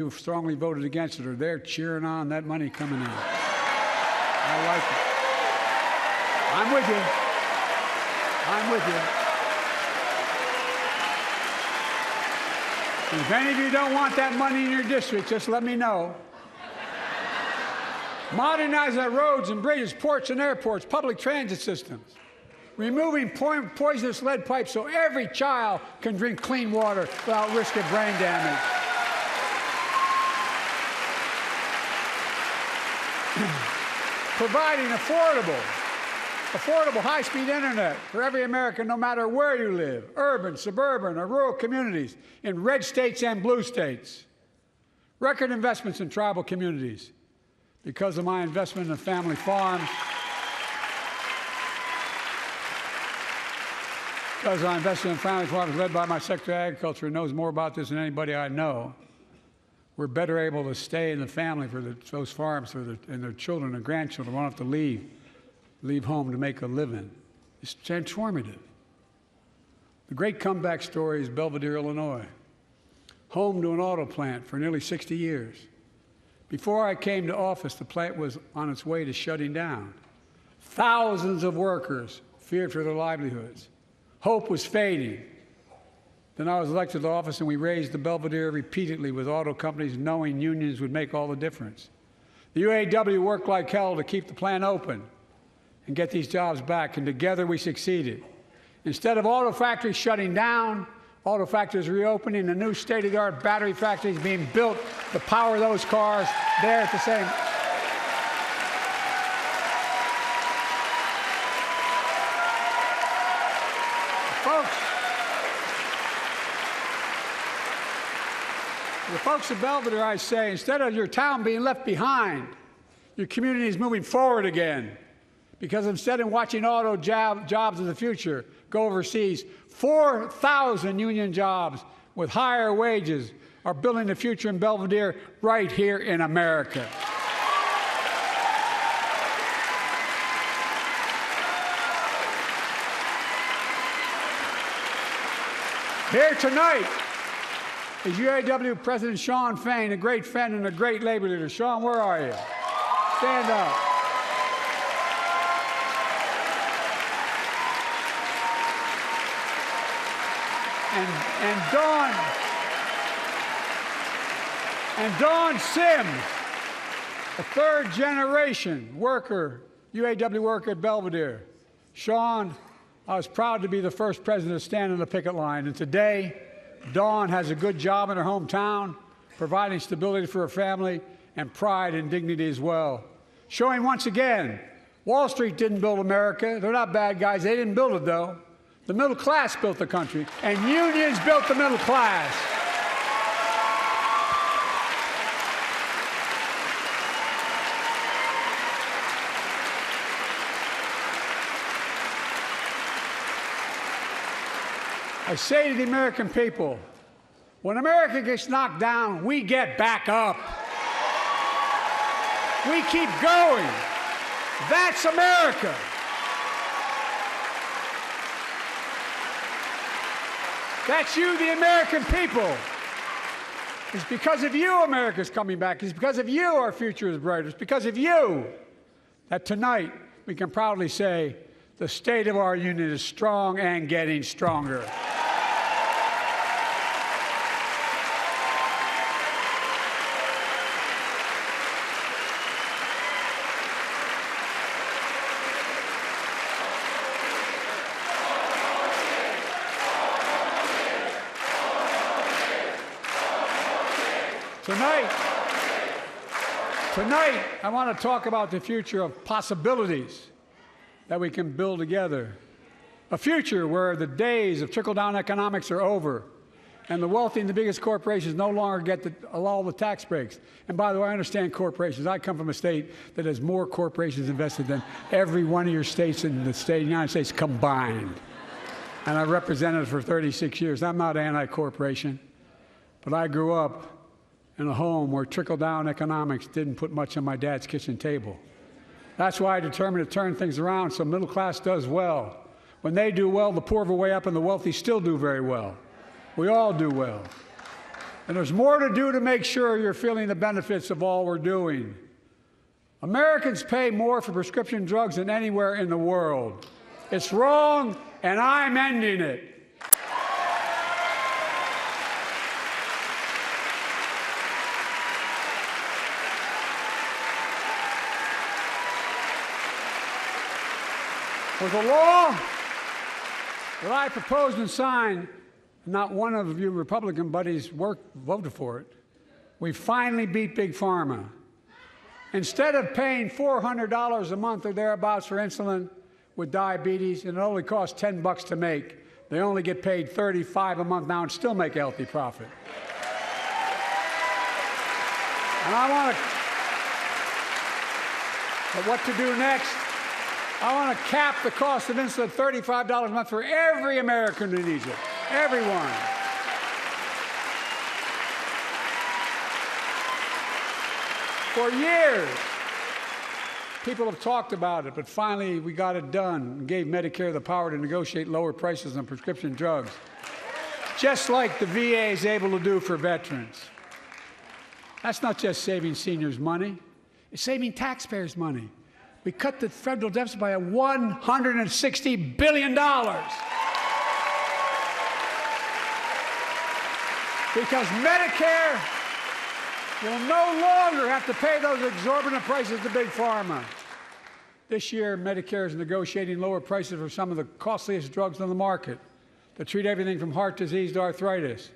who strongly voted against it are there cheering on that money coming in. I like it. I'm with you. I'm with you. And if any of you don't want that money in your district, just let me know. Modernize our roads and bridges, ports and airports, public transit systems. Removing poisonous lead pipes so every child can drink clean water without risk of brain damage. Providing affordable high-speed internet for every American, no matter where you live, urban, suburban, or rural communities, in red states and blue states. Record investments in tribal communities. Because of my investment in family farms, because I invested in family farms led by my Secretary of Agriculture, who knows more about this than anybody I know, we're better able to stay in the family for those farms and their children and grandchildren won't have to leave home to make a living. It's transformative. The great comeback story is Belvidere, Illinois, home to an auto plant for nearly 60 years. Before I came to office, the plant was on its way to shutting down. Thousands of workers feared for their livelihoods. Hope was fading. Then I was elected to office, and we raised the Belvidere repeatedly with auto companies, knowing unions would make all the difference. The UAW worked like hell to keep the plant open and get these jobs back, and together we succeeded. Instead of auto factories shutting down, auto factories reopening, and new state-of-the-art battery factories being built to power those cars there at the same. The folks of Belvidere, I say, instead of your town being left behind, your community is moving forward again. Because instead of watching auto jobs in the future go overseas, 4,000 union jobs with higher wages are building the future in Belvidere right here in America. Here tonight is UAW President Shawn Fain, a great friend and a great labor leader. Shawn, where are you? Stand up. And Dawn Sims, a third-generation worker, UAW worker at Belvidere. Shawn, I was proud to be the first president to stand on the picket line, and today, Dawn has a good job in her hometown, providing stability for her family and pride and dignity as well. Showing once again, Wall Street didn't build America. They're not bad guys. They didn't build it, though. The middle class built the country, and unions built the middle class. I say to the American people, when America gets knocked down, we get back up. We keep going. That's America. That's you, the American people. It's because of you America's coming back. It's because of you our future is brighter. It's because of you that tonight we can proudly say the state of our union is strong and getting stronger. Tonight, I want to talk about the future of possibilities that we can build together. A future where the days of trickle-down economics are over, and the wealthy and the biggest corporations no longer get all the tax breaks. And by the way, I understand corporations. I come from a state that has more corporations invested than every one of your states in the state of the United States combined. And I represented it for 36 years. I'm not anti-corporation, but I grew up in a home where trickle-down economics didn't put much on my dad's kitchen table. That's why I determined to turn things around so middle class does well. When they do well, the poor go way up and the wealthy still do very well. We all do well. And there's more to do to make sure you're feeling the benefits of all we're doing. Americans pay more for prescription drugs than anywhere in the world. It's wrong, and I'm ending it. With the law that I proposed and signed, not one of you Republican buddies voted for it, we finally beat Big Pharma. Instead of paying $400 a month or thereabouts for insulin with diabetes, and it only costs $10 to make, they only get paid $35 a month now and still make a healthy profit. And but what to do next? I want to cap the cost of insulin at $35 a month for every American who needs it. Everyone. For years, people have talked about it, but finally we got it done and gave Medicare the power to negotiate lower prices on prescription drugs, just like the VA is able to do for veterans. That's not just saving seniors money, it's saving taxpayers money. We cut the federal deficit by $160 billion. Because Medicare will no longer have to pay those exorbitant prices to Big Pharma. This year, Medicare is negotiating lower prices for some of the costliest drugs on the market that treat everything from heart disease to arthritis.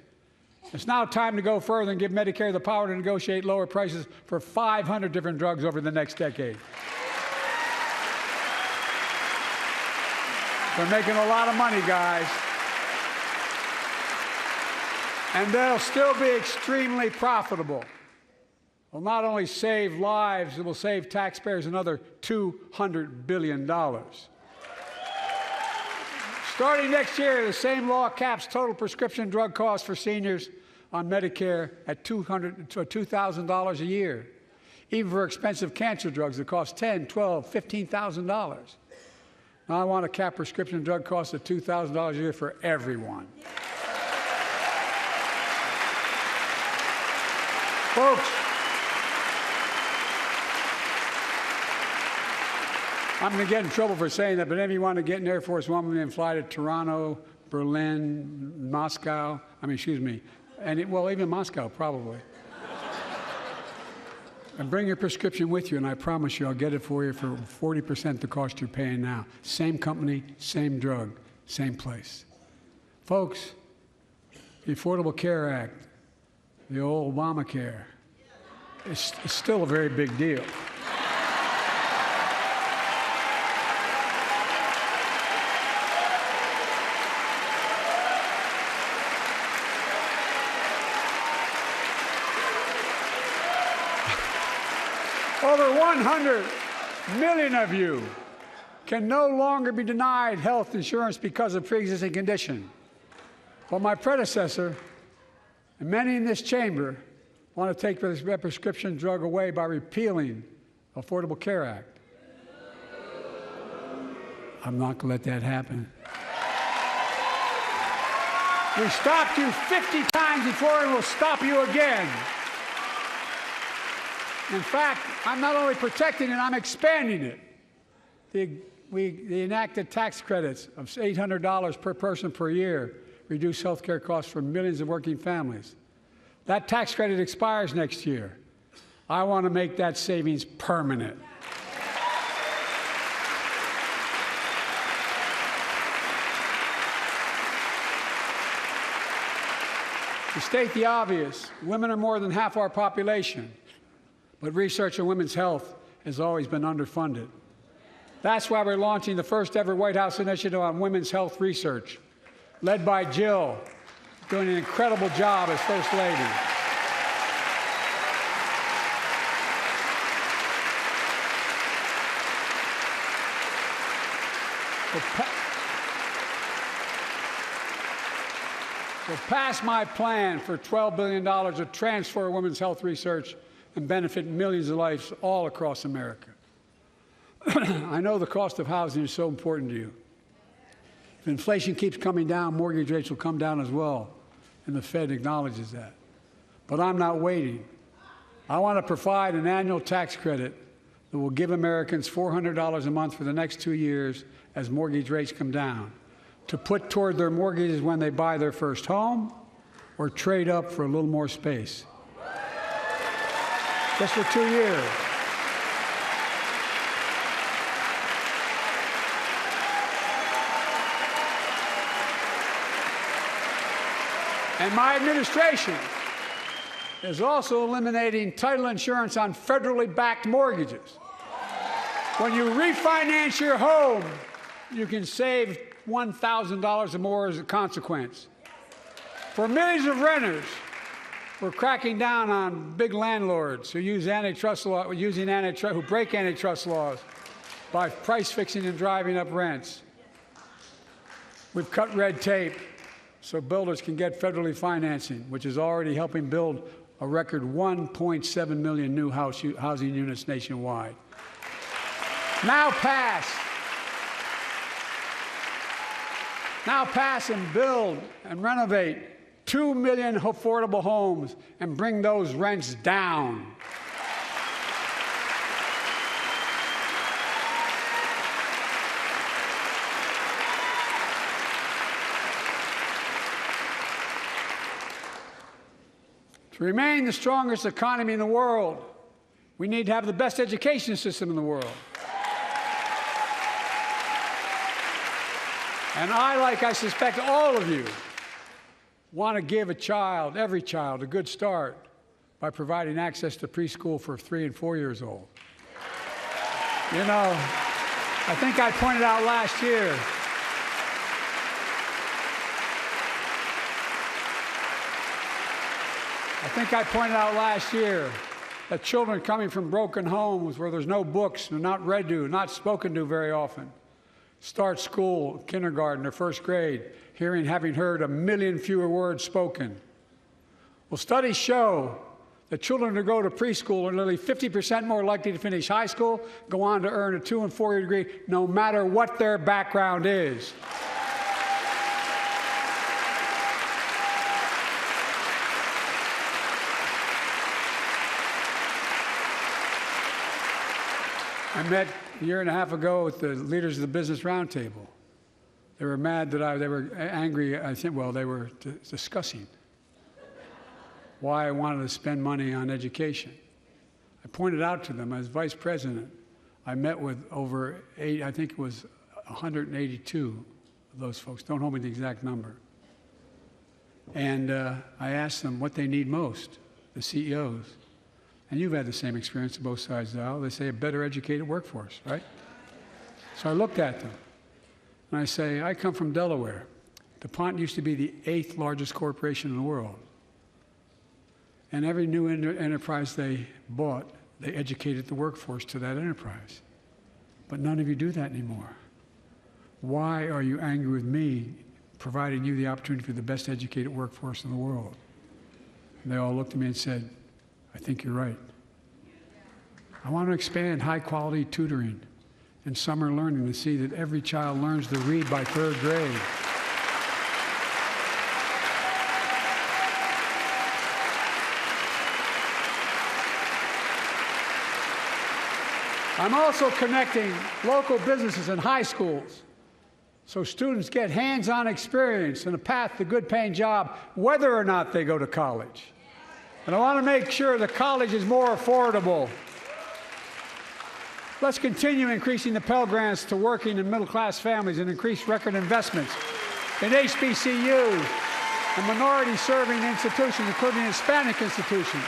It's now time to go further and give Medicare the power to negotiate lower prices for 500 different drugs over the next decade. They're making a lot of money, guys. And they'll still be extremely profitable. Will not only save lives, it will save taxpayers another $200 billion. Starting next year, the same law caps total prescription drug costs for seniors on Medicare at $2,000 a year, even for expensive cancer drugs that cost $10,000, $12,000, $15,000. Now I want to cap prescription drug costs at $2,000 a year for everyone. Folks, I'm going to get in trouble for saying that, but if you want to get an Air Force One and fly to Toronto, Berlin, Moscow, well, even Moscow, probably. And bring your prescription with you, and I promise you I'll get it for you for 40% the cost you're paying now. Same company, same drug, same place. Folks, the Affordable Care Act, the old Obamacare, is still a very big deal. Over 100 million of you can no longer be denied health insurance because of pre-existing condition. But my predecessor, and many in this chamber, want to take this prescription drug away by repealing the Affordable Care Act. I'm not going to let that happen. We stopped you 50 times before, and we'll stop you again. In fact, I'm not only protecting it, I'm expanding it. The enacted tax credits of $800 per person per year reduce health care costs for millions of working families. That tax credit expires next year. I want to make that savings permanent. To state the obvious, women are more than half our population. But research on women's health has always been underfunded. That's why we're launching the first ever White House initiative on women's health research, led by Jill, doing an incredible job as First Lady. We'll pass my plan for $12 billion to transfer women's health research and benefit millions of lives all across America. I know the cost of housing is so important to you. If inflation keeps coming down, mortgage rates will come down as well, and the Fed acknowledges that. But I'm not waiting. I want to provide an annual tax credit that will give Americans $400 a month for the next 2 years as mortgage rates come down, to put toward their mortgages when they buy their first home or trade up for a little more space. Just for 2 years. And my administration is also eliminating title insurance on federally backed mortgages. When you refinance your home, you can save $1,000 or more as a consequence. For millions of renters, we're cracking down on big landlords who use antitrust law, who break antitrust laws by price fixing and driving up rents. We've cut red tape so builders can get federally financing, which is already helping build a record 1.7 million new housing units nationwide. Now pass and build and renovate 2 million affordable homes and bring those rents down. To remain the strongest economy in the world, we need to have the best education system in the world. And I, like I suspect all of you, want to give a child, every child, a good start by providing access to preschool for 3 and 4 years old. You know, I think I pointed out last year, that children coming from broken homes where there's no books, they're not read to, not spoken to very often, start school, kindergarten, or first grade, having heard 1 million fewer words spoken. Well, studies show that children who go to preschool are nearly 50% more likely to finish high school, go on to earn a 2- and 4-year degree, no matter what their background is. I met a year and a half ago with the leaders of the Business Roundtable. They were mad that they were angry, I think, well, they were discussing why I wanted to spend money on education. I pointed out to them, as vice president, I met with over 182 of those folks. Don't hold me to the exact number. And I asked them what they need most, the CEOs. And you've had the same experience on both sides of the aisle. They say a better educated workforce, right? So I looked at them, and I say, I come from Delaware. DuPont used to be the 8th largest corporation in the world. And every new enterprise they bought, they educated the workforce to that enterprise. But none of you do that anymore. Why are you angry with me providing you the opportunity for the best educated workforce in the world? And they all looked at me and said, I think you're right. I want to expand high-quality tutoring and summer learning to see that every child learns to read by 3rd grade. I'm also connecting local businesses and high schools so students get hands-on experience and a path to good-paying job whether or not they go to college. And I want to make sure that college is more affordable. Let's continue increasing the Pell Grants to working and middle-class families and increase record investments in HBCUs and minority-serving institutions, including Hispanic institutions.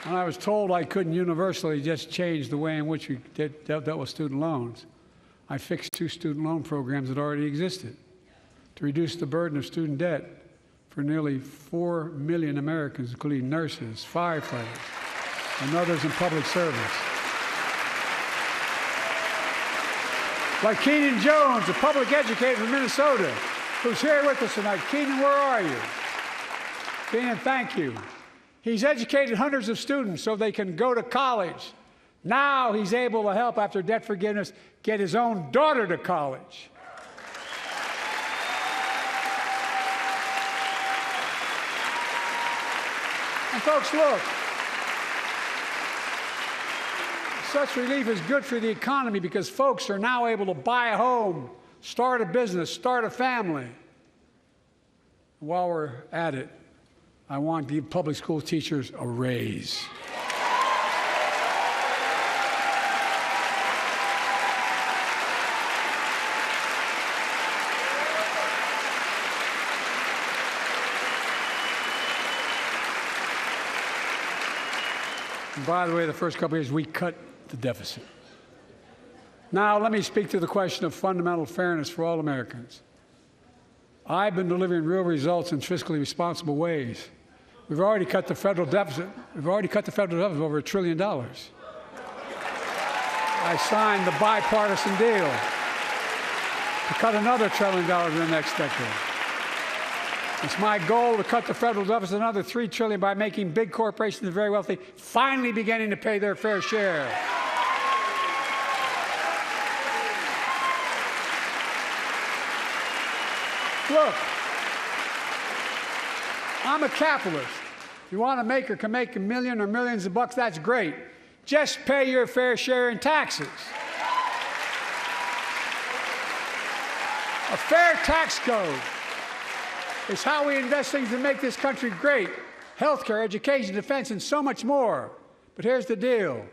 And I was told I couldn't universally just change the way in which we dealt with student loans. I fixed 2 student loan programs that already existed to reduce the burden of student debt for nearly 4 million Americans, including nurses, firefighters, and others in public service. Like Keenan Jones, a public educator from Minnesota, who's here with us tonight. Keenan, where are you? Keenan, thank you. He's educated hundreds of students so they can go to college. Now he's able to help, after debt forgiveness, get his own daughter to college. And folks, look, such relief is good for the economy because folks are now able to buy a home, start a business, start a family. While we're at it, I want to give public school teachers a raise. And by the way, the first couple of years, we cut the deficit. Now, let me speak to the question of fundamental fairness for all Americans. I've been delivering real results in fiscally responsible ways. We've already cut the federal deficit. We've already cut the federal deficit over $1 trillion. I signed the bipartisan deal to cut another $1 trillion in the next decade. It's my goal to cut the federal deficit another $3 trillion by making big corporations and very wealthy finally beginning to pay their fair share. Look, I'm a capitalist. If you want to make or can make $1 million or millions of bucks, that's great. Just pay your fair share in taxes. A fair tax code is how we invest things to make this country great. Healthcare, education, defense, and so much more. But here's the deal.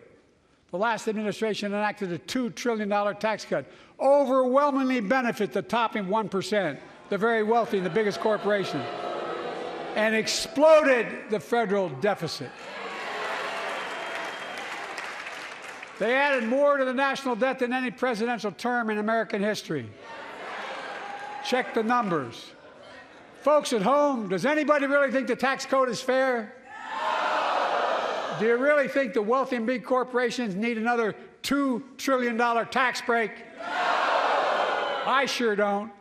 The last administration enacted a $2 trillion tax cut, overwhelmingly benefit the top 1%, the very wealthy and the biggest corporations, and exploded the federal deficit. They added more to the national debt than any presidential term in American history. Check the numbers. Folks at home, does anybody really think the tax code is fair? No. Do you really think the wealthy and big corporations need another $2 trillion tax break? No. I sure don't.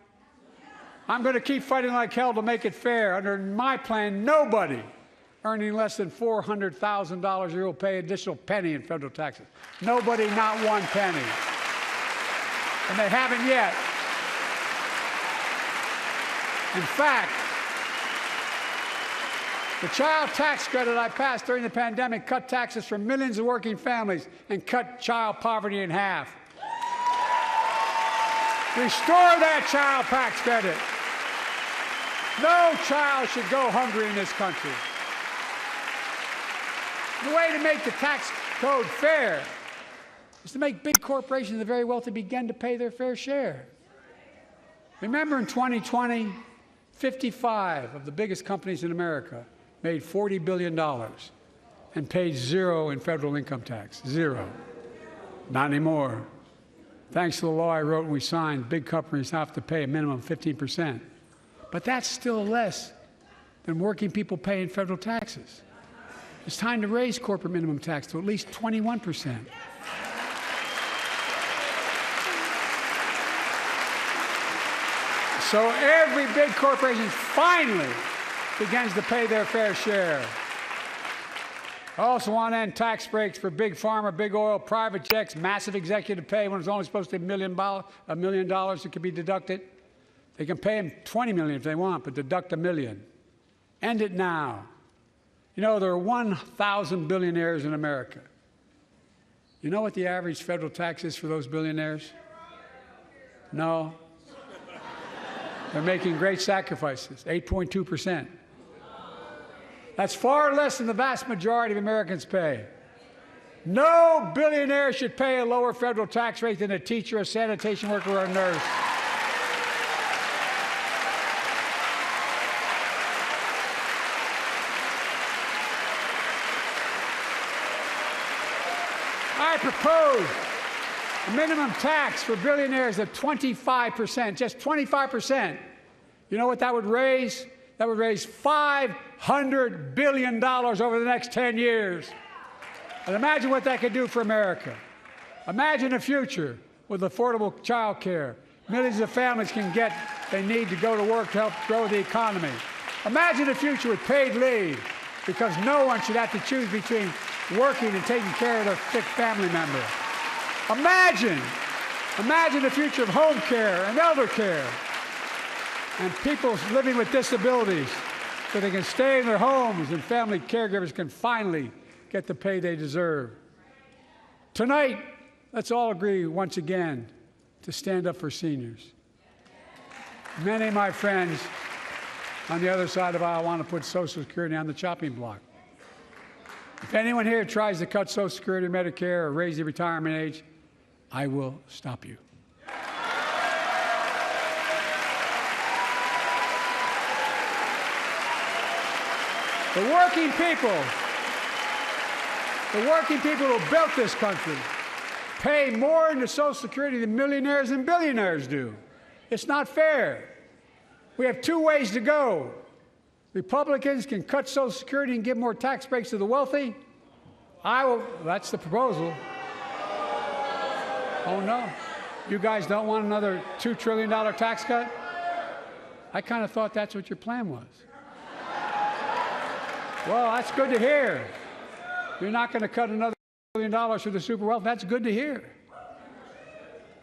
I'm going to keep fighting like hell to make it fair. Under my plan, nobody earning less than $400,000 a year will pay an additional penny in federal taxes. Nobody, not one penny. And they haven't yet. In fact, the child tax credit I passed during the pandemic cut taxes for millions of working families and cut child poverty in half. Restore that child tax credit. No child should go hungry in this country. The way to make the tax code fair is to make big corporations and the very wealthy begin to pay their fair share. Remember in 2020, 55 of the biggest companies in America made $40 billion and paid zero in federal income tax. Zero. Not anymore. Thanks to the law I wrote and we signed, big companies have to pay a minimum of 15%. But that's still less than working people pay in federal taxes. It's time to raise corporate minimum tax to at least 21%. So every big corporation finally begins to pay their fair share. I also want to end tax breaks for big pharma, big oil, private jets, massive executive pay when it's only supposed to be $1 million that can be deducted. They can pay them $20 million if they want, but deduct $1 million. End it now. You know, there are 1,000 billionaires in America. You know what the average federal tax is for those billionaires? No. They're making great sacrifices, 8.2%. That's far less than the vast majority of Americans pay. No billionaire should pay a lower federal tax rate than a teacher, a sanitation worker, or a nurse. I propose a minimum tax for billionaires of 25%, just 25%. You know what that would raise? That would raise $500 billion over the next 10 years. And imagine what that could do for America. Imagine a future with affordable child care. Millions of families can get they need to go to work to help grow the economy. Imagine a future with paid leave, because no one should have to choose between working and taking care of their sick family member. Imagine the future of home care and elder care and people living with disabilities so they can stay in their homes and family caregivers can finally get the pay they deserve. Tonight, let's all agree once again to stand up for seniors. Many of my friends on the other side of the aisle want to put Social Security on the chopping block. If anyone here tries to cut Social Security, Medicare, or raise the retirement age, I will stop you. The working people who built this country pay more into Social Security than millionaires and billionaires do. It's not fair. We have two ways to go. Republicans can cut Social Security and give more tax breaks to the wealthy. That's the proposal. Oh no, you guys don't want another $2 trillion tax cut? I kind of thought that's what your plan was. Well, that's good to hear. You're not going to cut another $1 billion for the super wealthy. That's good to hear.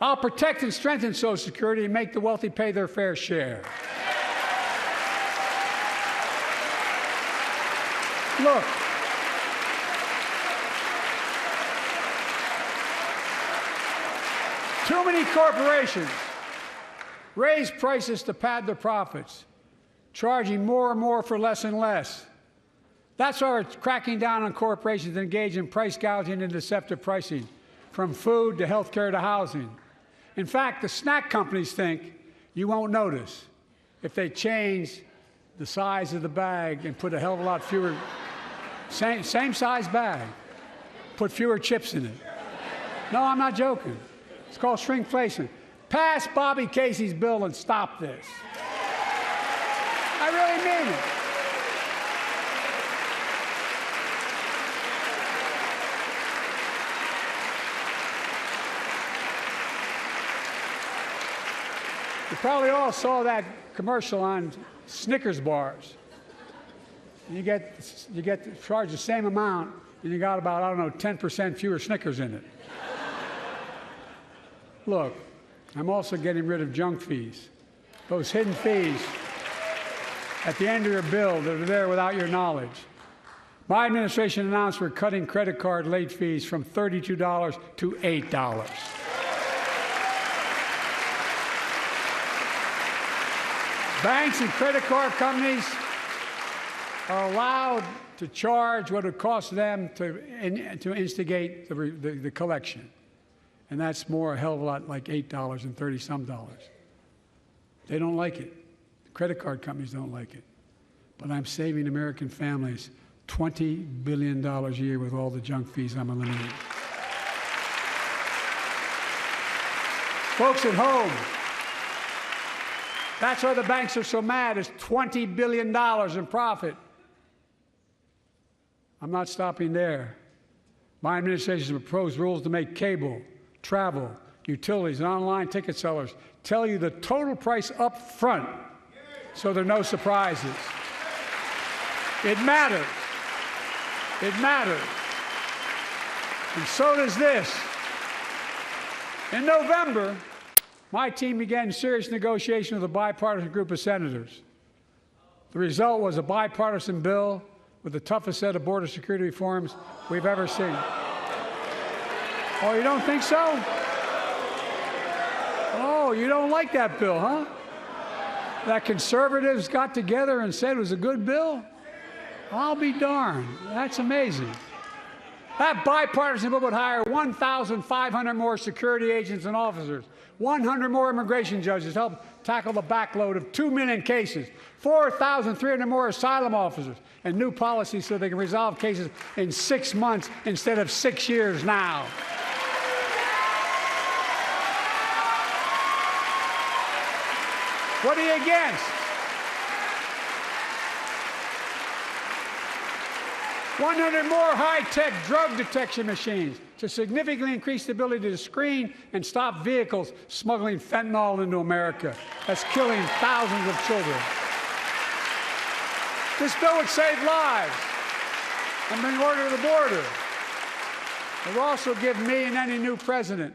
I'll protect and strengthen Social Security and make the wealthy pay their fair share. Look, too many corporations raise prices to pad their profits, charging more and more for less and less. That's why we're cracking down on corporations that engage in price gouging and deceptive pricing, from food to health care to housing. In fact, the snack companies think you won't notice if they change the size of the bag and put a hell of a lot fewer, same size bag, put fewer chips in it. No, I'm not joking. It's called shrinkflation. Pass Bobby Casey's bill and stop this. I really mean it. You probably all saw that commercial on Snickers bars. You get charged the same amount, and you got about, I don't know, 10% fewer Snickers in it. Look, I'm also getting rid of junk fees, those hidden fees at the end of your bill that are there without your knowledge. My administration announced we're cutting credit card late fees from $32 to $8. Banks and credit card companies are allowed to charge what it costs them to instigate the collection. And that's more, a hell of a lot, like $8 and 30-some dollars. They don't like it. The credit card companies don't like it. But I'm saving American families $20 billion a year with all the junk fees I'm eliminating. Folks at home, that's why the banks are so mad. It's $20 billion in profit. I'm not stopping there. My administration has proposed rules to make cable, travel, utilities, and online ticket sellers tell you the total price up front so there are no surprises. It matters. It matters. And so does this. In November, my team began serious negotiation with a bipartisan group of senators. The result was a bipartisan bill with the toughest set of border security reforms we've ever seen. Oh, you don't think so? Oh, you don't like that bill, huh? That conservatives got together and said it was a good bill? I'll be darned. That's amazing. That bipartisan bill would hire 1,500 more security agents and officers, 100 more immigration judges to help tackle the backload of 2 million cases, 4,300 more asylum officers, and new policies so they can resolve cases in 6 months instead of 6 years now. What are you against? 100 more high-tech drug detection machines to significantly increase the ability to screen and stop vehicles smuggling fentanyl into America. That's killing thousands of children. This bill would save lives and bring order to the border. It will also give me and any new president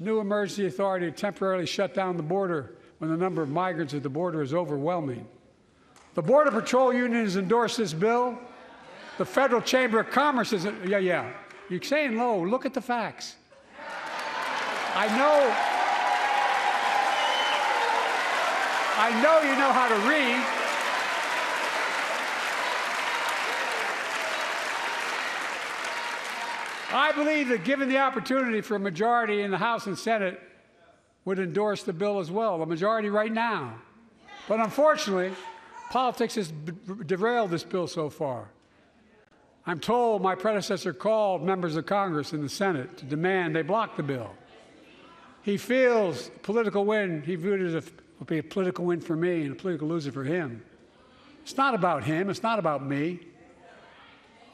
new emergency authority to temporarily shut down the border when the number of migrants at the border is overwhelming. The Border Patrol Union has endorsed this bill. The Federal Chamber of Commerce is, yeah. You're saying low. Look at the facts. I know you know how to read. I believe that given the opportunity for a majority in the House and Senate would endorse the bill as well, a majority right now. But unfortunately, politics has derailed this bill so far. I'm told my predecessor called members of Congress in the Senate to demand they block the bill. He feels political win, he viewed it as would be a political win for me and a political loser for him. It's not about him, it's not about me.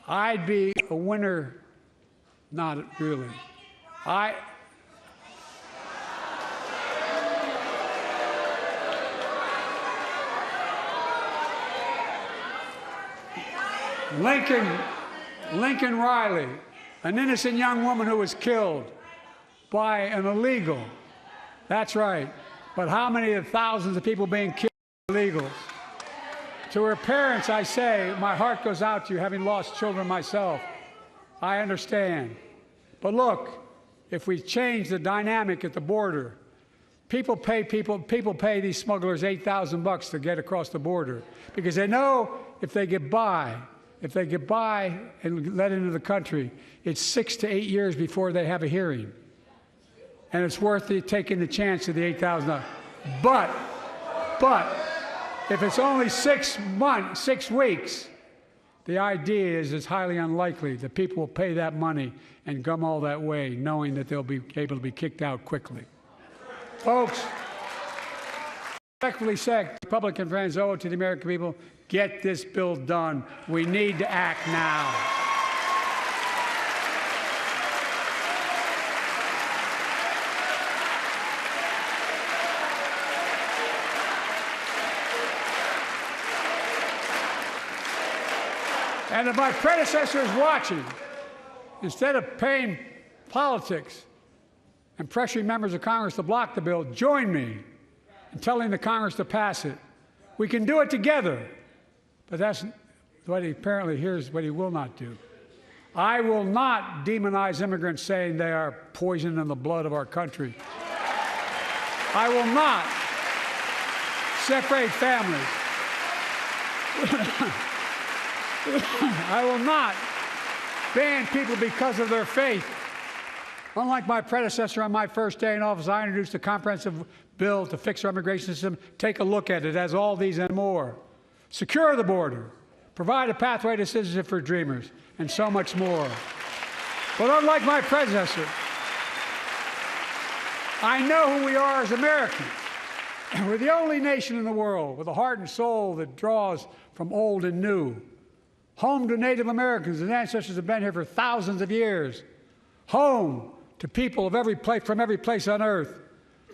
I'd be a winner, not really. Lincoln Riley, an innocent young woman who was killed by an illegal. That's right. But how many of the thousands of people being killed by illegals? To her parents, I say, my heart goes out to you, having lost children myself. I understand. But look, if we change the dynamic at the border, people pay these smugglers $8,000 to get across the border because they know if they get by and let into the country, it's 6 to 8 years before they have a hearing. And it's worth taking the chance of the $8,000. But if it's only 6 weeks, the idea is it's highly unlikely that people will pay that money and come all that way knowing that they'll be able to be kicked out quickly. Folks, respectfully say, Republican friends owe it to the American people, get this bill done. We need to act now. And if my predecessor is watching, instead of paying politics and pressuring members of Congress to block the bill, join me in telling the Congress to pass it. We can do it together. But that's what here's what he will not do. I will not demonize immigrants saying they are poison in the blood of our country. I will not separate families. I will not ban people because of their faith. Unlike my predecessor on my first day in office, I introduced a comprehensive bill to fix our immigration system. Take a look at it. It has all these and more. Secure the border, provide a pathway to citizenship for dreamers, and so much more. But unlike my predecessor, I know who we are as Americans. We're the only nation in the world with a heart and soul that draws from old and new. Home to Native Americans, whose ancestors have been here for thousands of years. Home to people of every place, from every place on earth.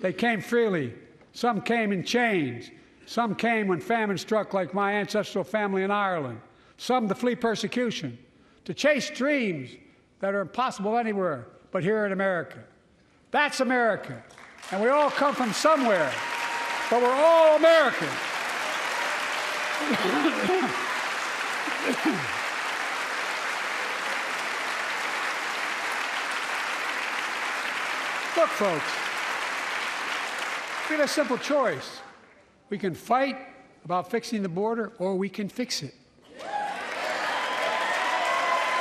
They came freely. Some came in chains. Some came when famine struck, like my ancestral family in Ireland. Some to flee persecution, to chase dreams that are impossible anywhere but here in America. That's America. And we all come from somewhere, but we're all Americans. Look, folks, we have a simple choice. We can fight about fixing the border, or we can fix it.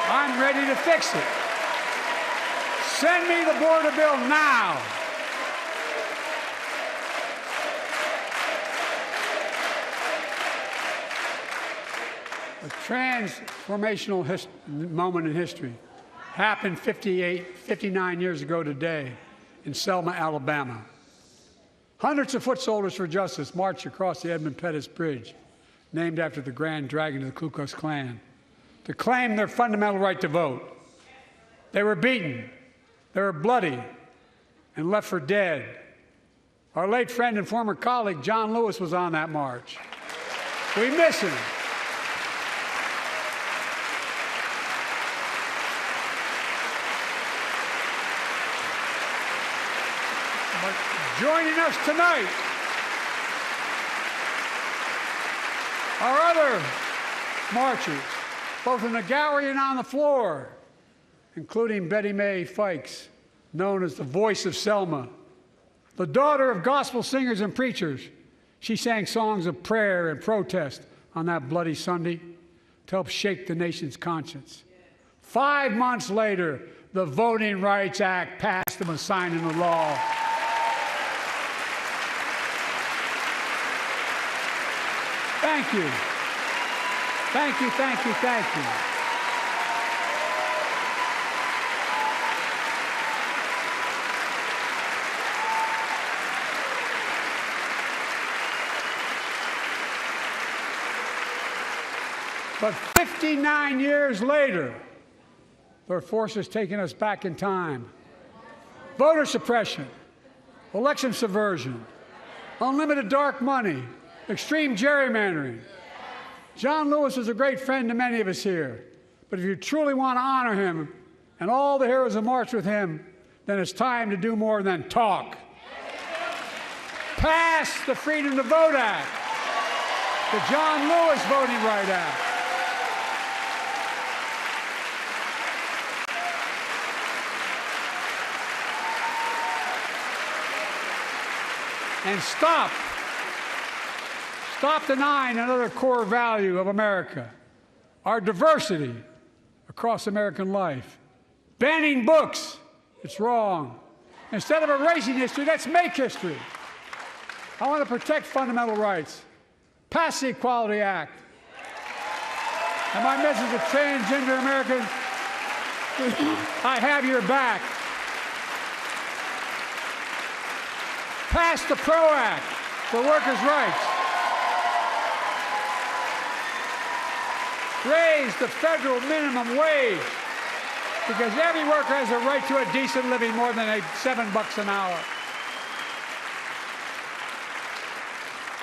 I'm ready to fix it. Send me the border bill now. A transformational moment in history happened 59 years ago today in Selma, Alabama. Hundreds of foot soldiers for justice marched across the Edmund Pettus Bridge, named after the Grand Dragon of the Ku Klux Klan, to claim their fundamental right to vote. They were beaten, they were bloody, and left for dead. Our late friend and former colleague, John Lewis, was on that march. We miss him. But joining us tonight Our other marchers, both in the gallery and on the floor, including Betty Mae Fikes, known as the voice of Selma, the daughter of gospel singers and preachers. She sang songs of prayer and protest on that bloody Sunday to help shake the nation's conscience. 5 months later, the Voting Rights Act passed and was signed into law. Thank you. Thank you, thank you, thank you. But 59 years later, there are forces taking us back in time. Voter suppression, election subversion, unlimited dark money, extreme gerrymandering. John Lewis is a great friend to many of us here, but if you truly want to honor him and all the heroes who marched with him, then it's time to do more than talk. Pass the Freedom to Vote Act, the John Lewis Voting Rights Act. And stop denying another core value of America, our diversity across American life. Banning books, it's wrong. Instead of erasing history, let's make history. I want to protect fundamental rights. Pass the Equality Act. And my message to transgender Americans, I have your back. Pass the PRO Act for workers' rights. Raise the federal minimum wage, because every worker has a right to a decent living more than $7 an hour.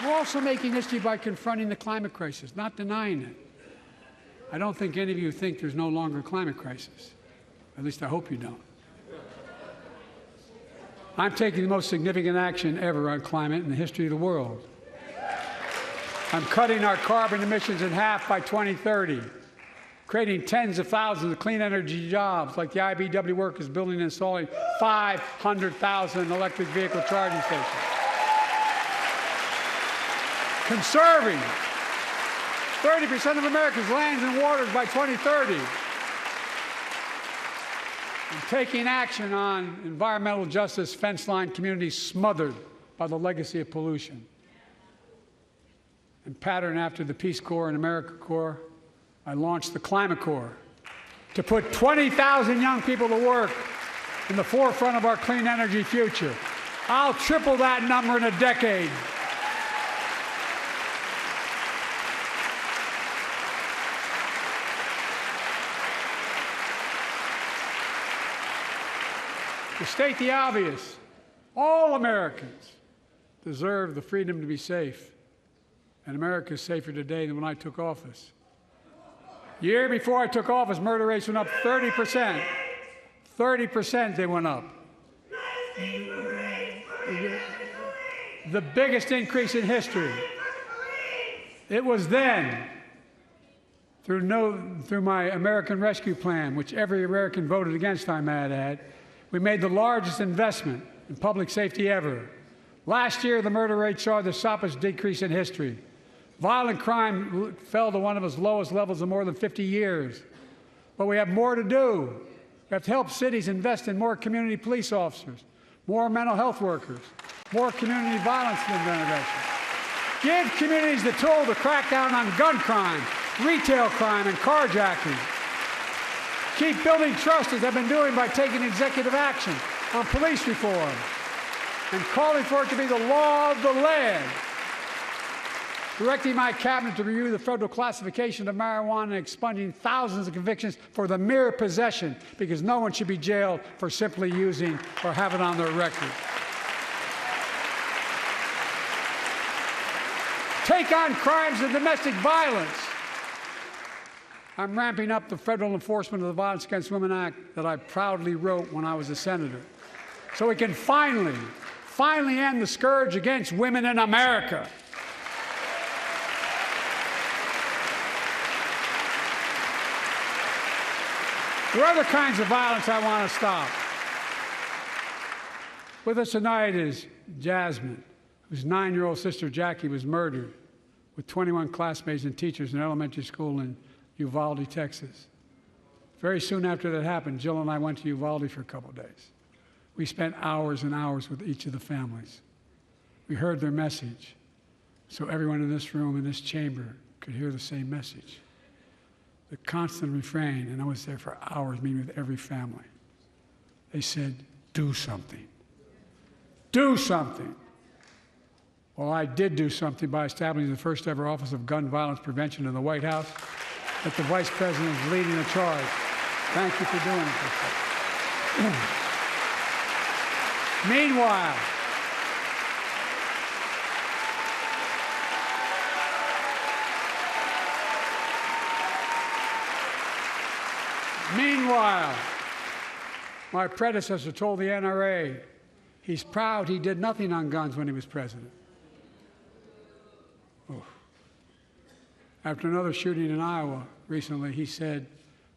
We're also making history by confronting the climate crisis, not denying it. I don't think any of you think there's no longer a climate crisis. At least I hope you don't. I'm taking the most significant action ever on climate in the history of the world. I'm cutting our carbon emissions in half by 2030, creating tens of thousands of clean energy jobs like the IBEW workers building and installing 500,000 electric vehicle charging stations. Conserving 30% of America's lands and waters by 2030. And taking action on environmental justice fence line communities smothered by the legacy of pollution. And patterned after the Peace Corps and AmeriCorps, I launched the Climate Corps to put 20,000 young people to work in the forefront of our clean energy future. I'll triple that number in a decade. To state the obvious, all Americans deserve the freedom to be safe. And America is safer today than when I took office. Year before I took office, murder rates went up 30%. 30% they went up. The biggest increase in history. It was then, through my American Rescue Plan, which every American voted against, I might add, we made the largest investment in public safety ever. Last year, the murder rate saw the sharpest decrease in history. Violent crime fell to one of its lowest levels in more than 50 years. But we have more to do. We have to help cities invest in more community police officers, more mental health workers, more community violence intervention. Give communities the tool to crack down on gun crime, retail crime, and carjacking. Keep building trust, as I've been doing by taking executive action on police reform and calling for it to be the law of the land. Directing my cabinet to review the federal classification of marijuana and expunging thousands of convictions for the mere possession, because no one should be jailed for simply using or have it on their record. Take on crimes of domestic violence. I'm ramping up the federal enforcement of the Violence Against Women Act that I proudly wrote when I was a senator, so we can finally end the scourge against women in America. There are other kinds of violence I want to stop. With us tonight is Jasmine, whose 9-year-old sister Jackie was murdered with 21 classmates and teachers in an elementary school in Uvalde, Texas. Very soon after that happened, Jill and I went to Uvalde for a couple of days. We spent hours and hours with each of the families. We heard their message, so everyone in this room, in this chamber, could hear the same message. The constant refrain, and I was there for hours meeting with every family. They said, do something. Do something. Well, I did do something by establishing the first ever Office of Gun Violence Prevention in the White House that the Vice President is leading the charge. Thank you for doing it. Meanwhile, my predecessor told the NRA he's proud he did nothing on guns when he was president. Oof. After another shooting in Iowa recently, he said,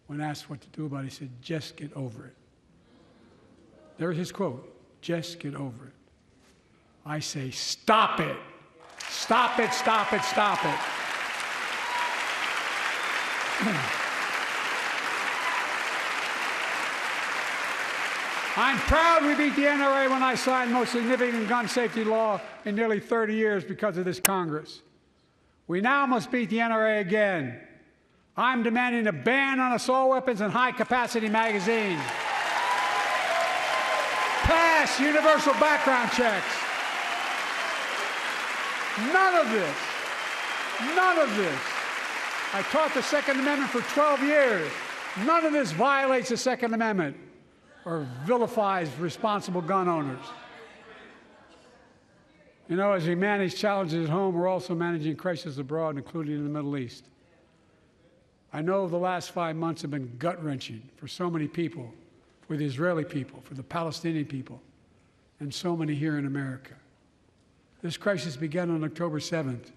when asked what to do about it, he said, just get over it. There's his quote, just get over it. I say, stop it. Stop it, stop it, stop it. I'm proud we beat the NRA when I signed the most significant gun safety law in nearly 30 years because of this Congress. We now must beat the NRA again. I'm demanding a ban on assault weapons and high-capacity magazines. Pass universal background checks. None of this. I taught the Second Amendment for 12 years. None of this violates the Second Amendment or vilifies responsible gun owners. You know, as we manage challenges at home, we're also managing crises abroad, including in the Middle East. I know the last 5 months have been gut-wrenching for so many people, for the Israeli people, for the Palestinian people, and so many here in America. This crisis began on October 7th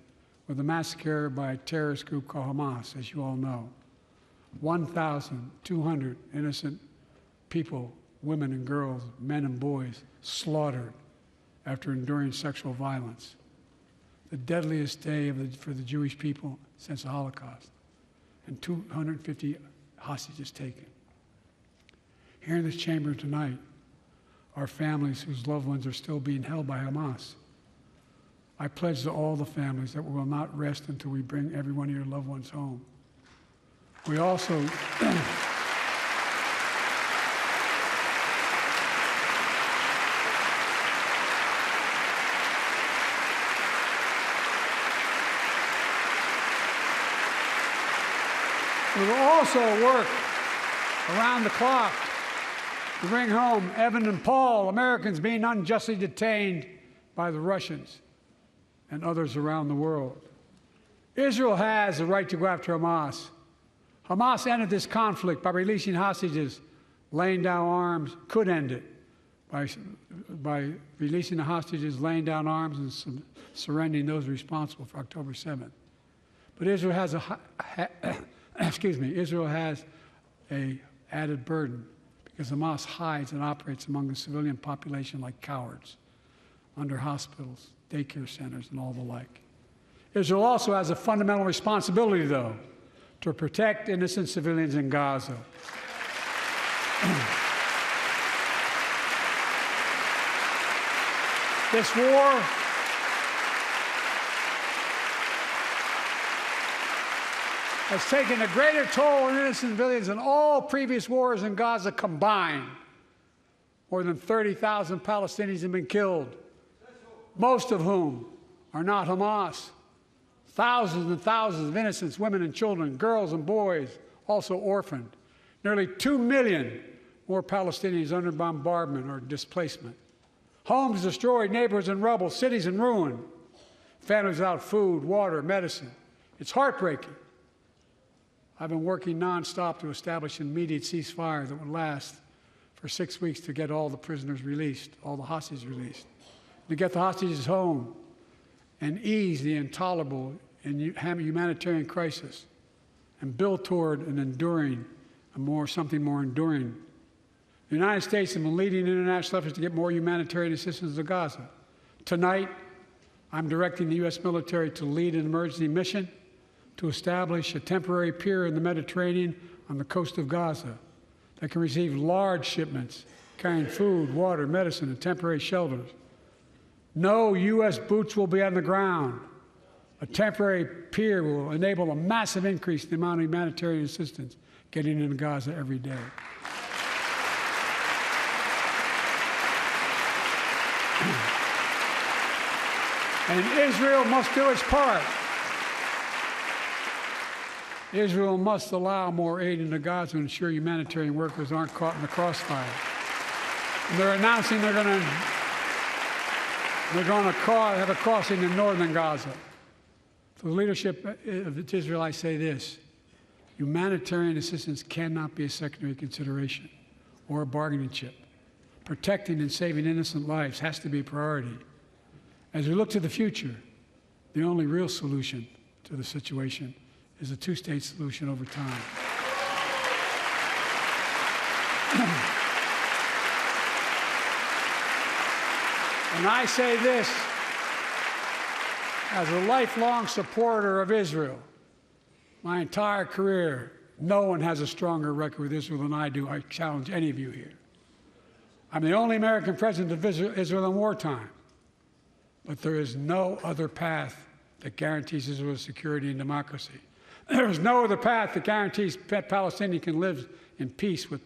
with a massacre by a terrorist group called Hamas, as you all know. 1,200 innocent people, women and girls, men and boys, slaughtered after enduring sexual violence. The deadliest day for the Jewish people since the Holocaust, and 250 hostages taken. Here in this chamber tonight are families whose loved ones are still being held by Hamas. I pledge to all the families that we will not rest until we bring every one of your loved ones home. We also We will also work around the clock to bring home Evan and Paul, Americans being unjustly detained by the Russians and others around the world. Israel has the right to go after Hamas. Hamas ended this conflict by releasing hostages, laying down arms, could end it by releasing the hostages, laying down arms, and surrendering those responsible for October 7th. But Israel has Israel has an added burden because Hamas hides and operates among the civilian population like cowards, under hospitals, daycare centers, and all the like. Israel also has a fundamental responsibility, though, to protect innocent civilians in Gaza. This war has taken a greater toll on innocent civilians than all previous wars in Gaza combined. More than 30,000 Palestinians have been killed, most of whom are not Hamas. Thousands and thousands of innocents, women and children, girls and boys, also orphaned. Nearly 2 million more Palestinians under bombardment or displacement. Homes destroyed, neighborhoods in rubble, cities in ruin. Families without food, water, medicine. It's heartbreaking. I've been working nonstop to establish an immediate ceasefire that would last for 6 weeks to get all the prisoners released, all the hostages released, to get the hostages home and ease the intolerable and humanitarian crisis and build toward an enduring something more enduring. The United States has been leading international efforts to get more humanitarian assistance to Gaza. Tonight, I'm directing the U.S. military to lead an emergency mission to establish a temporary pier in the Mediterranean on the coast of Gaza that can receive large shipments carrying food, water, medicine, and temporary shelters. No U.S. boots will be on the ground. A temporary pier will enable a massive increase in the amount of humanitarian assistance getting into Gaza every day. And Israel must do its part. Israel must allow more aid into Gaza to ensure humanitarian workers aren't caught in the crossfire. And they're announcing they're going to have a crossing in northern Gaza. For the leadership of Israel, I say this: humanitarian assistance cannot be a secondary consideration or a bargaining chip. Protecting and saving innocent lives has to be a priority. As we look to the future, the only real solution to the situation is a two-state solution over time. And I say this as a lifelong supporter of Israel. My entire career, no one has a stronger record with Israel than I do. I challenge any of you here. I'm the only American president of Israel in wartime. But there is no other path that guarantees Israel's security and democracy. There is no other path that guarantees Palestinians can live in peace with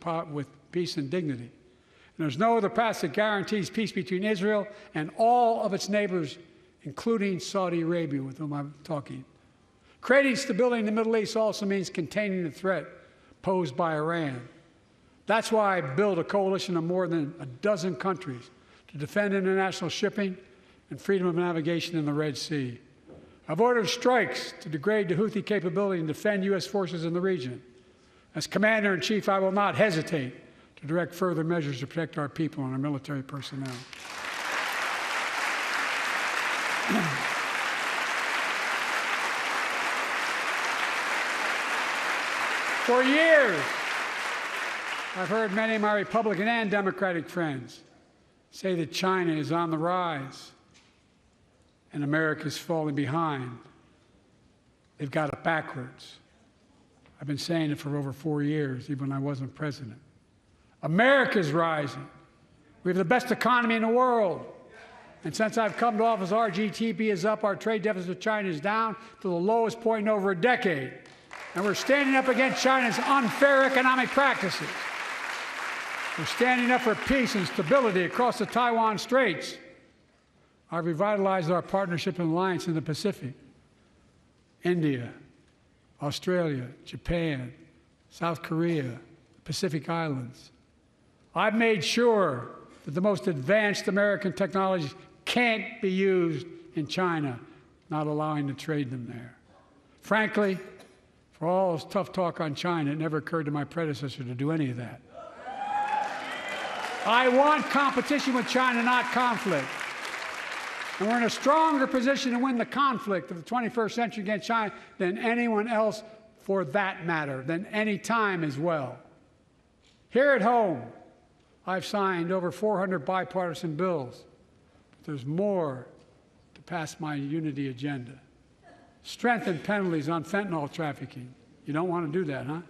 peace and dignity. And there's no other path that guarantees peace between Israel and all of its neighbors, including Saudi Arabia, with whom I'm talking. Creating stability in the Middle East also means containing the threat posed by Iran. That's why I built a coalition of more than a dozen countries to defend international shipping and freedom of navigation in the Red Sea. I've ordered strikes to degrade the Houthi capability and defend U.S. forces in the region. As Commander-in-Chief, I will not hesitate to direct further measures to protect our people and our military personnel. For years, I've heard many of my Republican and Democratic friends say that China is on the rise and America's falling behind. They've got it backwards. I've been saying it for over 4 years, even when I wasn't president. America's rising. We have the best economy in the world. And since I've come to office, our GDP is up, our trade deficit with China is down to the lowest point in over a decade. And we're standing up against China's unfair economic practices. We're standing up for peace and stability across the Taiwan Straits. I've revitalized our partnership and alliance in the Pacific. India, Australia, Japan, South Korea, Pacific Islands. I've made sure that the most advanced American technologies can't be used in China, not allowing to trade them there. Frankly, for all this tough talk on China, it never occurred to my predecessor to do any of that. I want competition with China, not conflict. And we're in a stronger position to win the conflict of the 21st century against China than anyone else, for that matter, than any time as well. Here at home, I've signed over 400 bipartisan bills, but there's more to pass my unity agenda. Strengthen penalties on fentanyl trafficking. You don't want to do that, huh?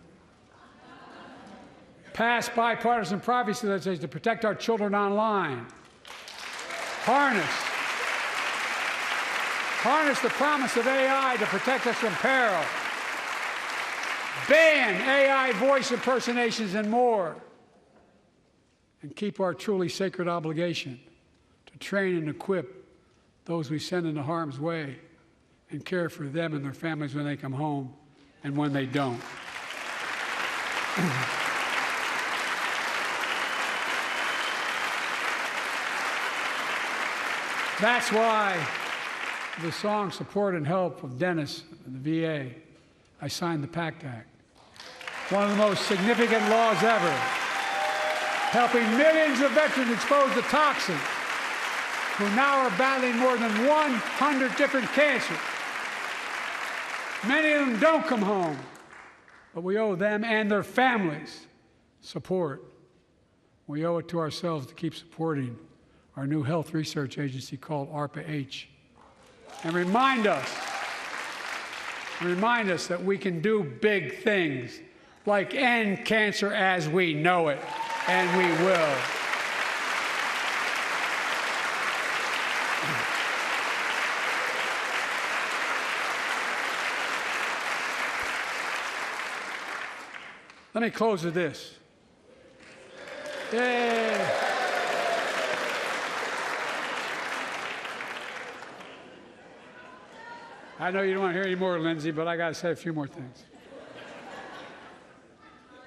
Pass bipartisan privacy legislation to protect our children online. Harness the promise of AI to protect us from peril. Ban AI voice impersonations and more. And keep our truly sacred obligation to train and equip those we send into harm's way and care for them and their families when they come home and when they don't. That's why the song Support and Help of Dennis and the VA, I signed the PACT Act. One of the most significant laws ever, helping millions of veterans exposed to toxins who now are battling more than 100 different cancers. Many of them don't come home. but we owe them and their families support. We owe it to ourselves to keep supporting our new health research agency called ARPA-H, and remind us that we can do big things, like end cancer as we know it, and we will. Let me close with this. Yay! I know you don't want to hear any more, Lindsay, but I got to say a few more things.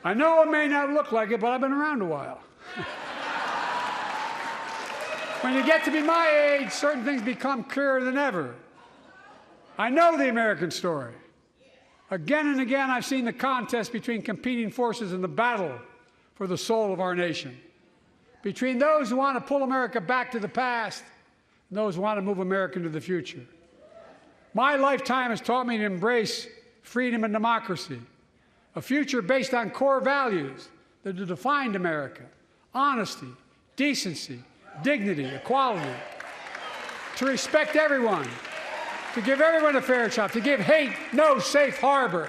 I know it may not look like it, but I've been around a while. When you get to be my age, certain things become clearer than ever. I know the American story. Again and again, I've seen the contest between competing forces in the battle for the soul of our nation, between those who want to pull America back to the past and those who want to move America into the future. My lifetime has taught me to embrace freedom and democracy, a future based on core values that have defined America: honesty, decency, dignity, equality, to respect everyone, to give everyone a fair shot, to give hate no safe harbor.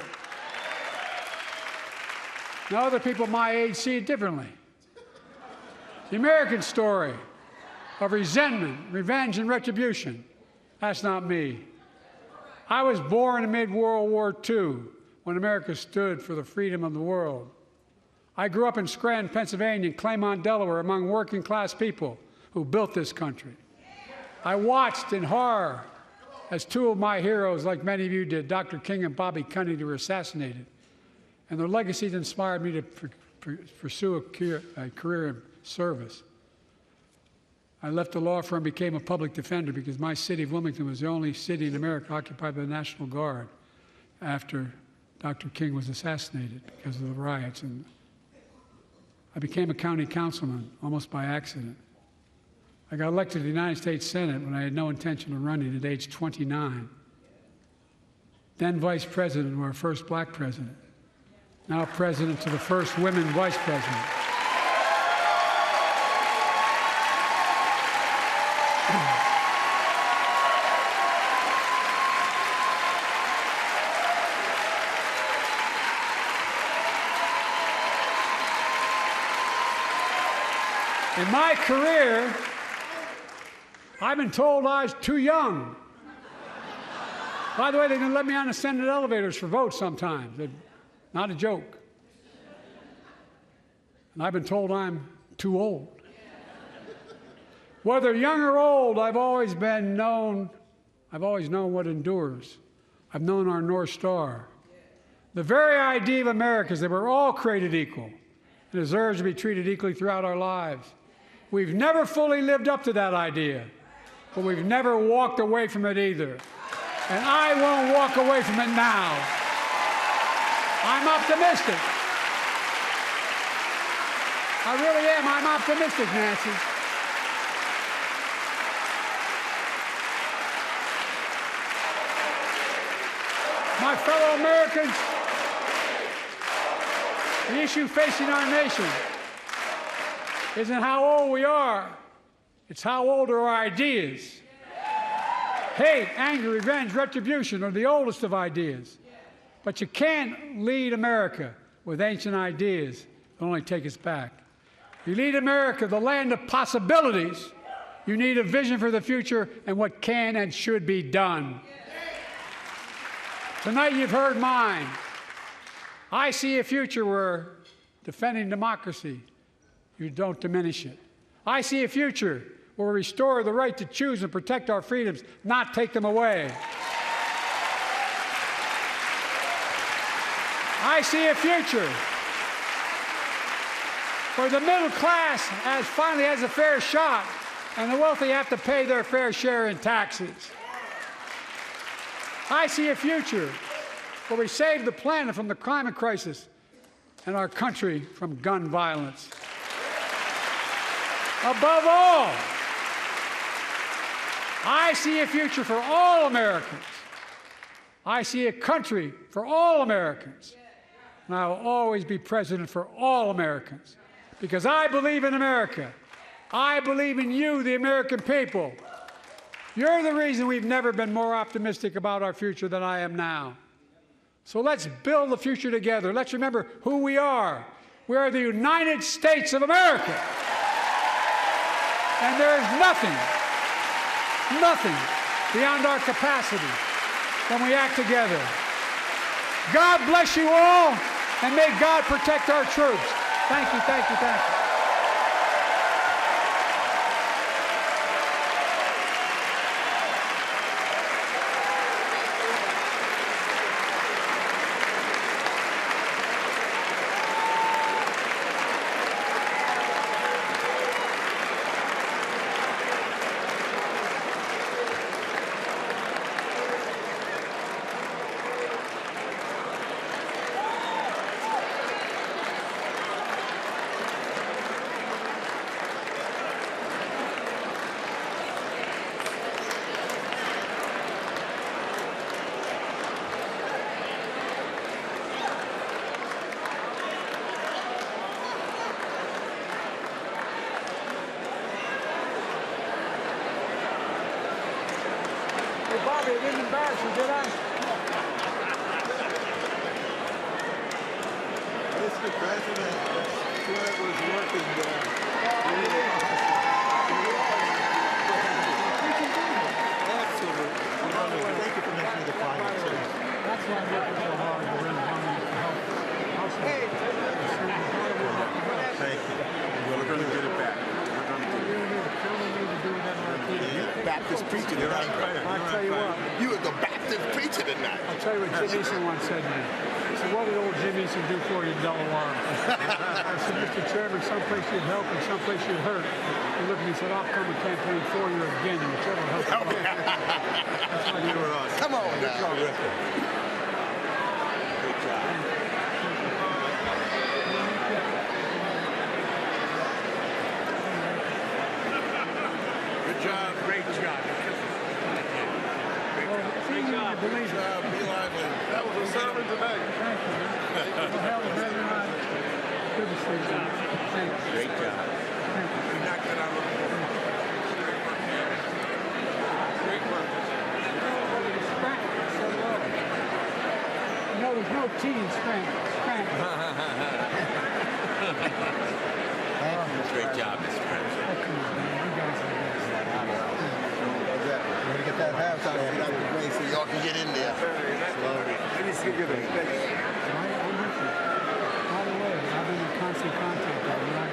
Now, other people my age see it differently. The American story of resentment, revenge, and retribution, that's not me. I was born amid World War II, when America stood for the freedom of the world. I grew up in Scranton, Pennsylvania, and Claymont, Delaware, among working-class people who built this country. I watched in horror as two of my heroes, like many of you did, Dr. King and Bobby Kennedy, were assassinated. And their legacies inspired me to pursue a career in service. I left the law firm and became a public defender because my city of Wilmington was the only city in America occupied by the National Guard after Dr. King was assassinated because of the riots. And I became a county councilman almost by accident. I got elected to the United States Senate when I had no intention of running at age 29. Then vice president of our first black president. Now president to the first women vice president. In my career, I've been told I was too young. By the way, they didn't let me on the Senate elevators for votes sometimes. Not a joke. And I've been told I'm too old. Whether young or old, I've always known what endures. I've known our North Star. The very idea of America is that we're all created equal and deserve to be treated equally throughout our lives. We've never fully lived up to that idea, but we've never walked away from it either. And I won't walk away from it now. I'm optimistic. I really am. I'm optimistic, Nancy. My fellow Americans, the issue facing our nation isn't how old we are, it's how old are our ideas. Hate, anger, revenge, retribution are the oldest of ideas. But you can't lead America with ancient ideas that only take us back. You lead America, the land of possibilities. You need a vision for the future and what can and should be done. Tonight you've heard mine. I see a future where defending democracy, you don't diminish it. I see a future where we restore the right to choose and protect our freedoms, not take them away. I see a future where the middle class finally has a fair shot and the wealthy have to pay their fair share in taxes. I see a future where we save the planet from the climate crisis and our country from gun violence. Above all, I see a future for all Americans. I see a country for all Americans. and I will always be president for all Americans, because I believe in America. I believe in you, the American people. You're the reason we've never been more optimistic about our future than I am now. So let's build the future together. Let's remember who we are. We are the United States of America. And there is nothing beyond our capacity when we act together. God bless you all, and may God protect our troops. Thank you, thank you, thank you. Bobby, I didn't embarrass you, did I? Mr. President, sure it was working there. Absolutely. Thank you for making me the climate change. That's why I'm working so hard to raise money to help. Thank you. We're going to get it back. Baptist preacher tonight. I'll tell you what. You were the Baptist preacher tonight. I'll tell you what Jim Eason once said to me. He said, what did old Jim Eason do for you in Delaware? I said, Mr. Chairman, someplace you'd help and someplace you'd hurt. He looked at me and said, I'll come and campaign for you again, whichever helps you. That's what you were on. Come on now. Good job. Good job. Great job. Great job. Good job. Be lively. That was a sermon today. Thank you. Hell, very nice. Good to see you. Thanks. Great job. Thank you. You knocked it out of the park. Great work. You know, there's no T in scramble. Great job, Mr. President. You guys are the best. We're going to get that halftime out of the way so y'all can get in there. Slowly. Let me see you. I'm with you. By the way, I've been in constant contact with them.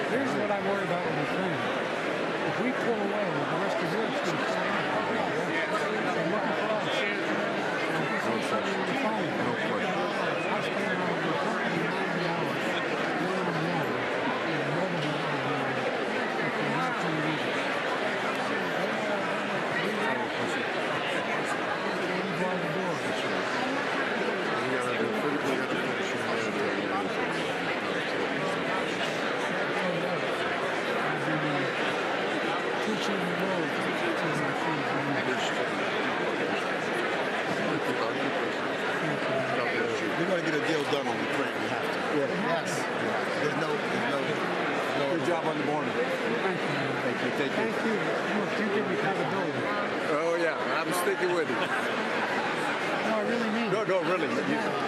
Here's what I worry about with Ukraine. If we pull away, the rest of Europe's going to pull away. So I'm looking for us. And if we see something on the phone, I spend around 190 hours going on the water in the mobile home with the American Legion. We're going to get a deal done on Ukraine. We have to. Yes. There's no. Good job on the morning. Thank you. Thank you. Thank you. Thank you. Look, you give me accountability. Oh, yeah. I'm sticking with you. No, I really mean it. No, really.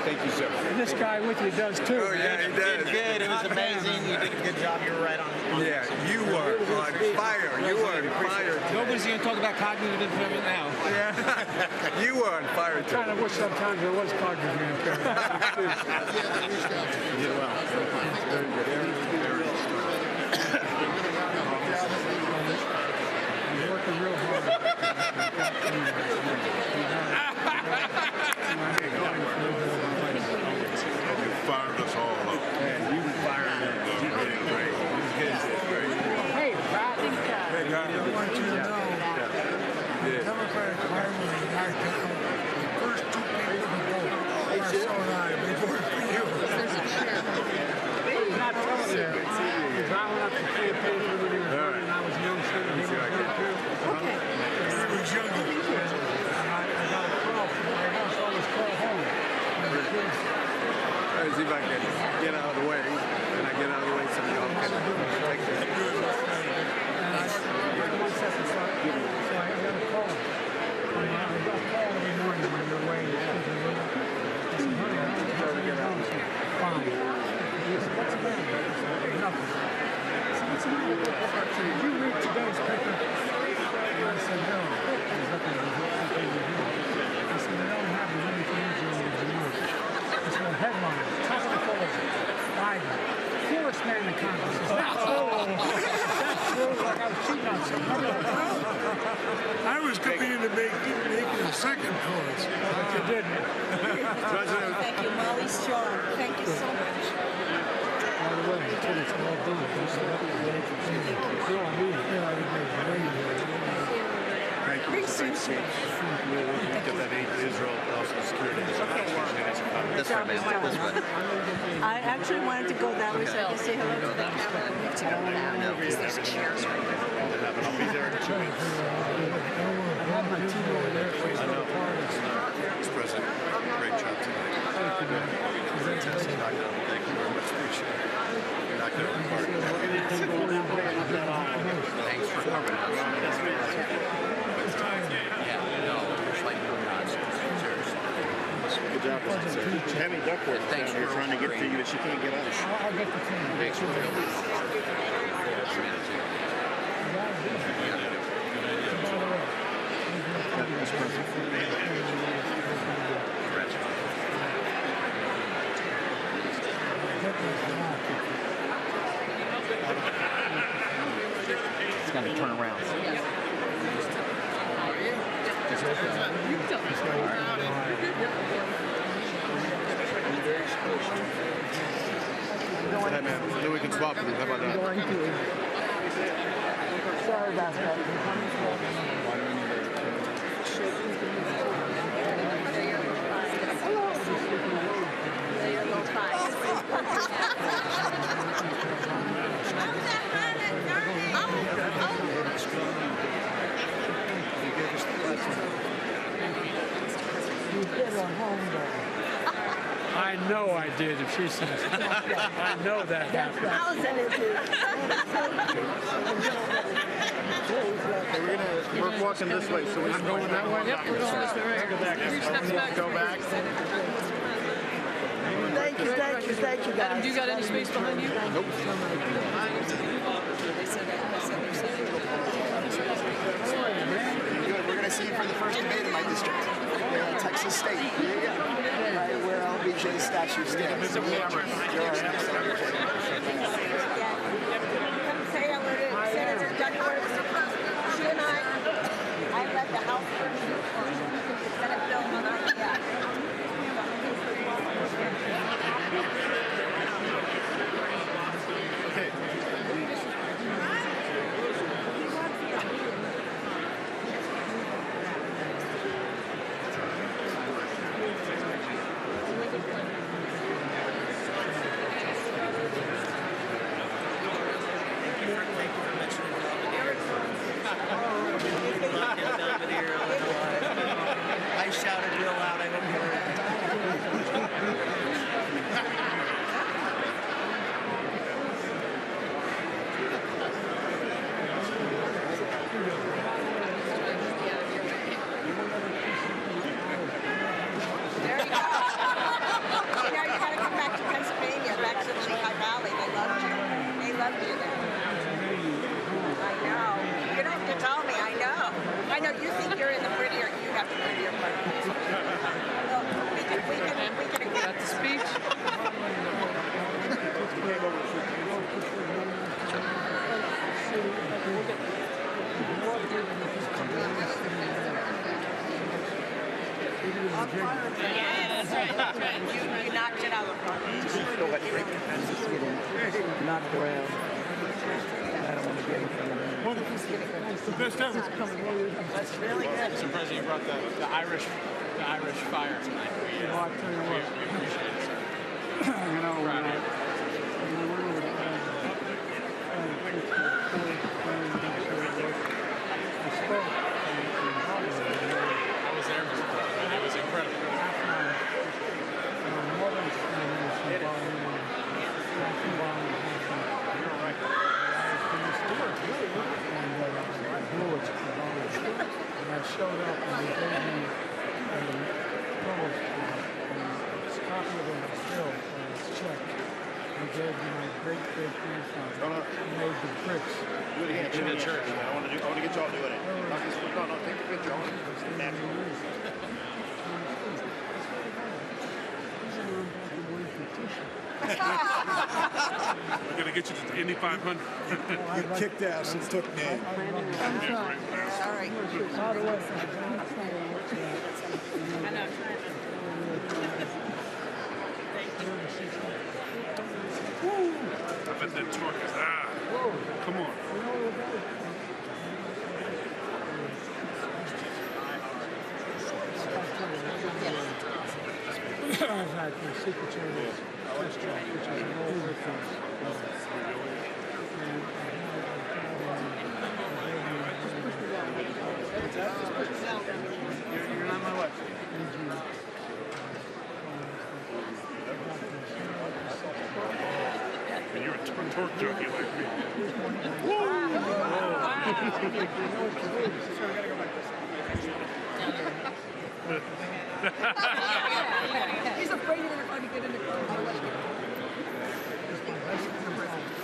Thank you, sir. And this guy with you does too. Oh, yeah, he does. Good. It was amazing. You did a good job. You were right on. Yeah, you were on fire. You were on fire. Nobody's going to talk about cognitive impairment now. Yeah. You were on fire. I kind of wish sometimes there was cognitive impairment. You did well. Very good. Very I'm working real hard. You fired us all up. Yeah, you fired it. You did it great. You did it great. Hey, Pat. Hey, God. I want you to know, Yeah. Democratic Party was the first two people to vote. Marcel and I, we voted for you. He's not telling you. Because I went up to campaign for when he was running, and I was young, so he was young too. Okay. He was younger. And I got a call from my house, I always call home. And the kids, try to see if I can get out of the way. And I get out of the way so y'all can take this. So I got a call. I call every morning when you're away. I said, honey, how are you doing? Fine. He said, what's the matter? I said, nothing. I said, what's the matter? I said, did you read today's paper? And I said, no. There's nothing to do. I said, they don't have as many things as you do. I said, well, headline, top of the polls, Biden, poorest man in Congress. I said, that's true. Like I was cheating on somebody. I was competing to make it a second choice. But you didn't. Thank you, Molly Strong. Thank you so much. By the way, it's all done. Don't set up the way for things. You know what I mean? Yeah, I agree. Thank you. Crises. Get that aid to Israel, also security. This way, ma'am. This way. I actually wanted to go that way so I could say hello to the camera. We have to go now because there's chairs right there. I'll be there. I have my team over there for his little parties. Mr. President, great job tonight. Thank you very much. Appreciate it. You're not going to be part of it. Thanks for coming. Good job, sir. Tammy Duckworth Thanks down here for trying to get to you, but she can't get out. I'll get the team. Thanks for building. Mr. President. It's going to turn around. Hey, man, then we can swap with you. How about that? Sorry about that. You did a home I know I did if she says it. I know that happened. I'll send it to you. We're walking this way, so we can go that way. Yep, we're going this way right here. 3 steps back. Go back. Thank you, guys. Adam, do you got any space behind you? Nope. We're going to see you for the first debate in my district. We're in Texas State. Right where LBJ's statue stands. Come say hello to Senator Duckworth. She and I led the House Senate bill on our behalf. I shouted real loud. I hope you heard There you go. You know, you gotta come back to Pennsylvania, back to the Lehigh Valley. They loved you. They loved you there. I know. You don't have to tell me. I know. I know. You think you're in the prettier. You have the prettier part. Well, we can agree. Got the speech. Yeah, that's right. You knocked it out of the park. knocked around. I don't want to get in front of them. The best ever. That's really good. Mr. President, you brought the Irish fire tonight. Well, I'll tell you what. You know, when I went over to I spoke in Hollywood. I was there, Mr. President. It was incredible. More than gave to my great-great-grandfather. He made the bricks. Do it again. In the church. I want to get y'all doing it. No, take the picture. I want to natural. We're gonna get you to the Indy 500. You kicked ass and took name. All right. I know. I bet that torque is come on. I've had the Secret Service test track, which is an old Air Force. You're not my wife. And you're a torque junkie like me. He's afraid you're going to get in the car.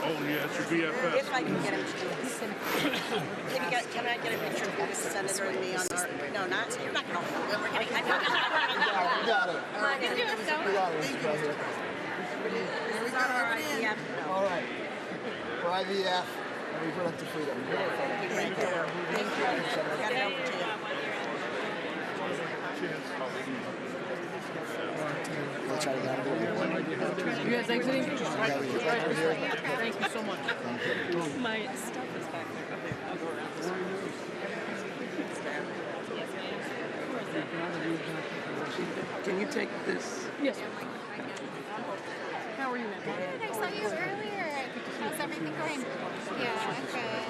Oh yeah, it's your BFF. If I can get him to do this. Can I get a picture of this senator and me on our? No, not. You're not going to. We're getting. We got it. Come on, get it. We got it. Right here. This is our IDF. All right. For IVF, reproductive freedom. Thank you. Thank you. Got it over to you. I'll try to get it. You guys exiting? Yeah, we can. Thank you so much. My stuff is back there. Okay, I'll go around this way. Can you take this? Yes. How are you, ma'am? Good. I saw you earlier. How's everything going? Yeah, good.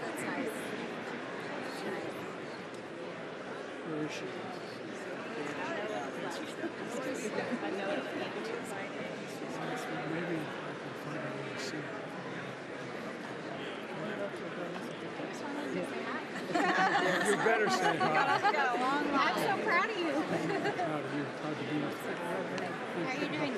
That's nice. Where is she? Maybe I can find a way to see her. You better say hi. I'm so proud of you. Proud of you. Proud to be with you. How are you doing?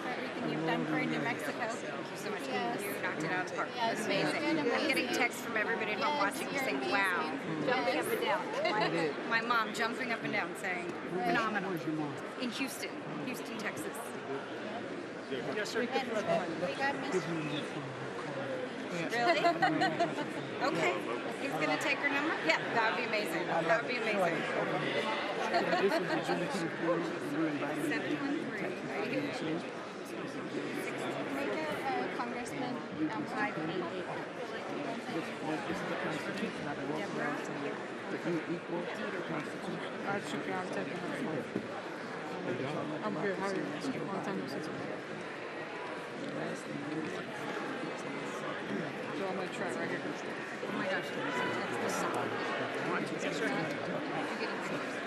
For everything you've done for New Mexico. Thank you so much. Yes. You knocked it out of the park. Yes, It was amazing. you did I'm getting texts from everybody at home watching you saying, wow. Jumping up and down. My mom jumping up and down saying, phenomenal. Where's your mom? In Houston, Texas. Yes, sir. We got Miss. Really? Okay. He's going to take her number? Yeah, that would be amazing. That would be amazing. 713. Make a congressman. 588. I'm good. How are you? Long time no see. So I'm going to try right here. Oh my gosh. That's the song. Yes, sir.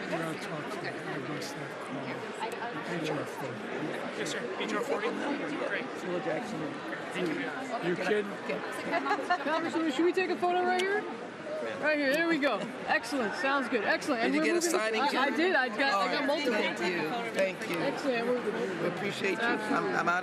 You gotta talk to my staff. HR phone. Yes, sir. HR 40. Great. Phil Jackson. Thank you. You kidding? Congressman, should we take a photo right here? Right here. There we go. Excellent. Sounds good. Excellent. Did And you we're get a moving- signing kit? I did. I got multiple. Thank you. Thank you. Excellent. We appreciate you. I'm out of